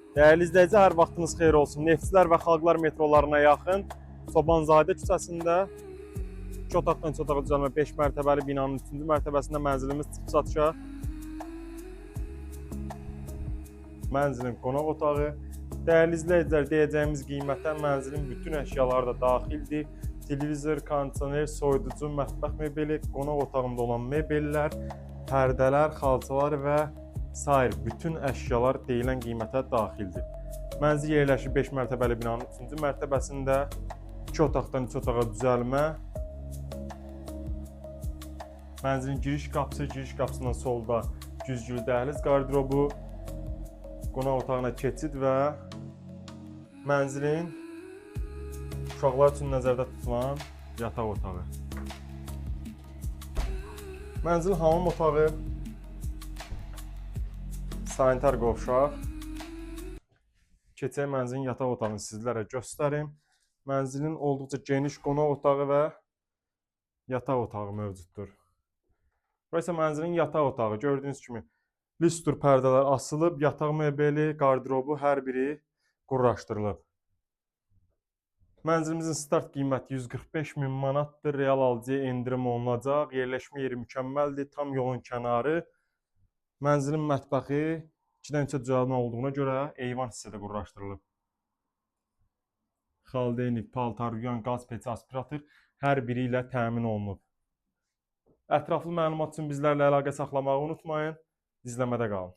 Dəyərli izləyici, hər vaxtınız xeyir olsun. Neftçilər və Xalqlar metrolarına yaxın Çobanzadə küçəsində 2 otaqdan 3 otağa düzəlmə 5 mərtəbəli binanın 3-cü mərtəbəsində mənzilimiz çıxıb satışa. Mənzilin qonaq otağı. Dəyərli izləyicilər, deyəcəyimiz qiymətə mənzilin bütün əşyaları da daxildir. Televizor, kondisioner, soyuducu, mətbəx mebeli, qonaq otağında olan mebellər, pərdələr, xalçalar və sair bütün əşyalar deyilən qiymətə daxildir. Mənzil yerləşir 5 mərtəbəli binanın 3-cü mərtəbəsində. 2 otaqdan 3 otağa düzəlmə. Mənzilin giriş qapısından solda güzgülü dəhliz qardirobu, qonaq otağına keçid və mənzilin uşaqlar üçün nəzərdə tutulan yataq otağı. Mənzil hamam otağı, sanitar qovşaq. Keçək mənzilin yataq otağını sizlərə göstərim. Mənzilin olduqca geniş qonaq otağı və yataq otağı mövcuddur. Burası mənzilin yataq otağı. Gördüyünüz kimi lüstr pərdələr asılıb, yataq mebeli, qardirobu hər biri qurlaşdırılıb. Mənzilimizin start qiyməti 145 min manatdır. Real alıcıya endirim olunacaq. Yerləşmə yeri mükəmməldir. Tam yolun kənarı. Mənzilin mətbəxi 2-dən 3-ə düzəlmə olduğuna görə eyvan hissədə qurlaşdırılıb. Xaldeynik, paltar yuyan, qaz peçi, aspirator hər biri ilə təmin olunub. Ətraflı məlumat üçün bizlərlə əlaqə saxlamağı unutmayın. İzləmədə qalın.